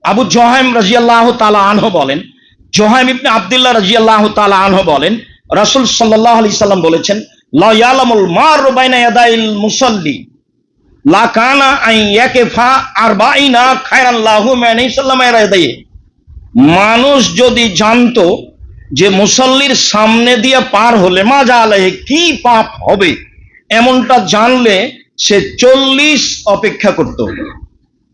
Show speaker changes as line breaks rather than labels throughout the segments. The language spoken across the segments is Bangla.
আবু জোহাইম রাদিয়াল্লাহু তাআলা আনহু বলেন, জোহাইম ইবনে আব্দুল্লাহ রাদিয়াল্লাহু তাআলা আনহু বলেন, রাসূল সাল্লাল্লাহু আলাইহি সাল্লাম বলেছেন, লা ইয়ালামুল মারু বাইনা ইয়াদাইল মুসাল্লি লা কানা আন ইয়াকিফা 40 খায়রান লাহু মিন ইসলামা ইয়াদাইহি। মানুষ যদি জানতো যে মুসল্লির সামনে দিয়ে পার হলে মাজা আলাইহি কি পাপ হবে, এমনটা জানলে সে 40 অপেক্ষা করত।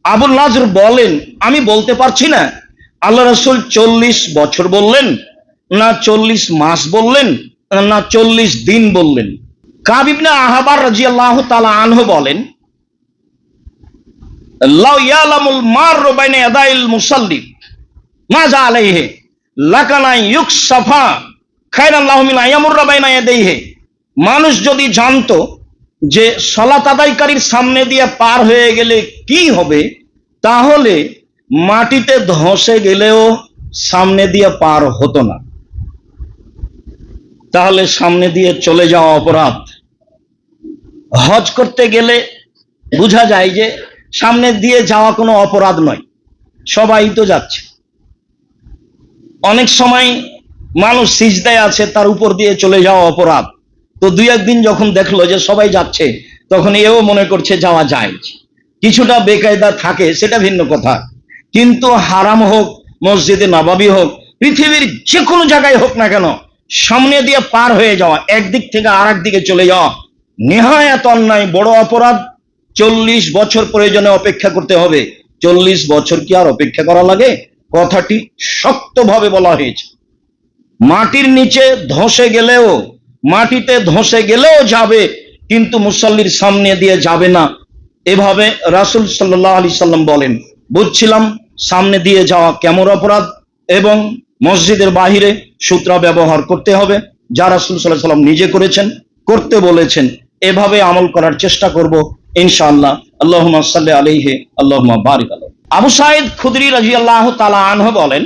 আবুল নাজর বলেন, আমি বলতে পারছি না আল্লাহ রাসূল 40 বছর বললেন, না 40 মাস বললেন, না 40 দিন বললেন। কাব ইবনে আহবার রাদিয়াল্লাহু তাআলা আনহু বলেন, লাউ ইয়ালামুল মারু বাইনা ইয়াদাইল মুসাল্লি মাজা আলাইহি লাকানা ইউকসাফা খায়রান লাহু মিন আয়ামুররা বাইনা ইয়াদাইহি। মানুষ যদি জানতো যে সালাত আদায়কারীর সামনে দিয়ে পার হয়ে গেলে কি হবে, তাহলে মাটিতে ধসে গেলেও সামনে দিয়ে পার হতো না। তাহলে সামনে দিয়ে চলে যাওয়া অপরাধ। হজ করতে গেলে বোঝা যায় যে সামনে দিয়ে যাওয়া কোনো অপরাধ নয়, সবাই তো যাচ্ছে। অনেক সময় মানুষ সিজদায় আছে, তার উপর দিয়ে চলে যাওয়া অপরাধ। তো দুই একদিন যখন দেখলো যে সবাই যাচ্ছে, তখন এও মনে করছে যাওয়া যায়। কিছুটা বেকায়দা থাকে, সেটা ভিন্ন কথা। কিন্তু হারাম হোক, মসজিদে নববী হোক, পৃথিবীর যে কোনো জায়গায় হোক না কেন, সামনে দিয়ে পার হয়ে যাওয়া, একদিক থেকে আর এক দিকে চলে যাওয়া নেহায়াত অন্যায়, বড় অপরাধ। 40 বছর প্রয়োজনে অপেক্ষা করতে হবে। 40 বছর কি আর অপেক্ষা করা লাগে? কথাটি শক্তভাবে বলা হয়েছে। মাটির নিচে ধসে গেলেও, মাটিতে ধসে গেলেও যাবে, কিন্তু মুসল্লির সামনে দিয়ে যাবে না। এভাবে রাসূল সাল্লাল্লাহু আলাইহি সাল্লাম বলেন। বুঝছিলাম সামনে দিয়ে যাওয়া কেমন অপরাধ, এবং মসজিদের বাহিরে সূত্রা ব্যবহার করতে হবে, যা রাসূল সাল্লাল্লাহু আলাইহি সাল্লাম নিজে করেছেন, করতে বলেছেন। এভাবে আমল করার চেষ্টা করব ইনশাআল্লাহ। আল্লাহুম্মা সাল্লি আলাইহি আল্লাহুম্মা বারিক আলাইহি। আবু সাঈদ খুদরি রাদিয়াল্লাহু তাআলা আনহু বলেন,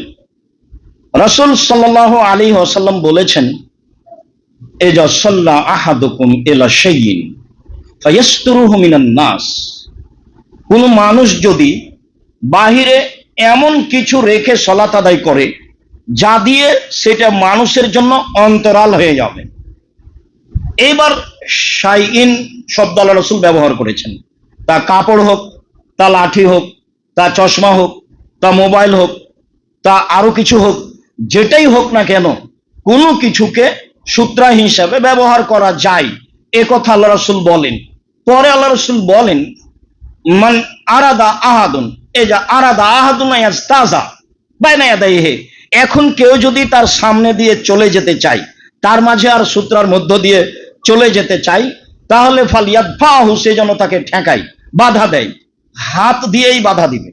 রাসূল সাল্লাল্লাহু আলাইহি ওয়াসাল্লাম বলেছেন, ইজা সাল্লা আহাদুকুম ইলা শাইইন ফায়াসতুরুহু মিনান নাস। কোন মানুষ যদি বাহিরে এমন কিছু রেখে সালাত আদায় করে যা দিয়ে সেটা মানুষের জন্য অন্তরাল হয়ে যাবে। এবার শাইইন শব্দ আল্লাহ রাসূল ব্যবহার করেছেন। তা কাপড় হোক, তা লাঠি হোক, তা চশমা হোক, তা মোবাইল হোক, তা আরো কিছু হোক, যেটাই হোক না কেন, কোনো কিছুকে সূত্রা হিসাবে ব্যবহার করা যায়, এ কথা আল্লাহ রাসূল বলেন। পরে আল্লাহ রাসূল বলেন, মান আরাদা আহাদুন এজা আরাদা আহাদুন ইয়াস্তাজা বাইনা ইয়াদাইহি। এখন কেউ যদি তার সামনে দিয়ে চলে যেতে চায়, তার মাঝে আর সূত্রার মধ্য দিয়ে চলে যেতে চাই, তাহলে ফালিয়াদফাহু, সে যেন তাকে ঠেকায়, বাধা দেয়, হাত দিয়েই বাধা দিবে।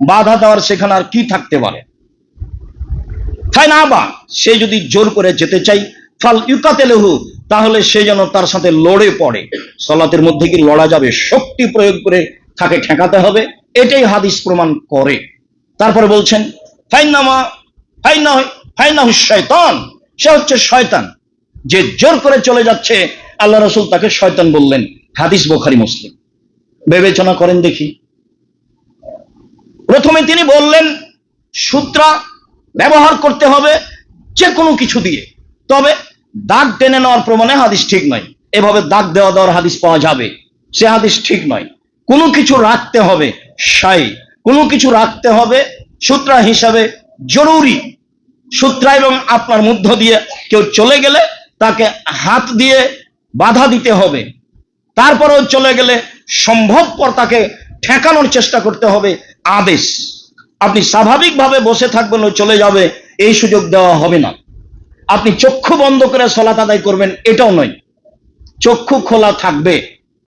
বাধা দেওয়ার সেখানে আর কি থাকতে পারে? ফাইনাবা, সে যদি জোর করে যেতে চাই, ফাল ইউকাতিলহু, তাহলে সে যেন তার সাথে লড়ে পড়ে। সালাতের মধ্যে কি লড়া যাবে? শক্তি প্রয়োগ করে তাকে ঠেকাতে হবে, এটাই হাদিস প্রমাণ করে। তারপরে বলছেন, ফাইনাহু শয়তান, সে হচ্ছে শয়তান। যে জোর করে চলে যাচ্ছে, আল্লাহ রাসূল তাকে শয়তান বললেন। হাদিস বুখারী মুসলিম। বিবেচনা করেন দেখি। প্রথমে তিনি বললেন সূত্রা ব্যবহার করতে হবে যে কোনো কিছু দিয়ে, তবে দাগ টেনে নেওয়ার প্রমাণে হাদিস ঠিক নয়। এভাবে দাগ দেওয়ার হাদিস পাওয়া যাবে, সে হাদিস ঠিক নয়। কোনো কিছু রাখতে হবে, কোনো কিছু রাখতে হবে সূত্রা হিসাবে জরুরি। সূত্রা এবং আপনার মধ্য দিয়ে কেউ চলে গেলে তাকে হাত দিয়ে বাধা দিতে হবে। তারপরেও চলে গেলে সম্ভবপর তাকে ঠেকানোর চেষ্টা করতে হবে, আদেশ। আপনি স্বাভাবিকভাবে বসে থাকবেন ও চলে যাবে, এই সুযোগ দেওয়া হবে না। আপনি চক্ষু বন্ধ করে সালাত আদায় করবেন, এটাও নয়, চক্ষু খোলা থাকবে।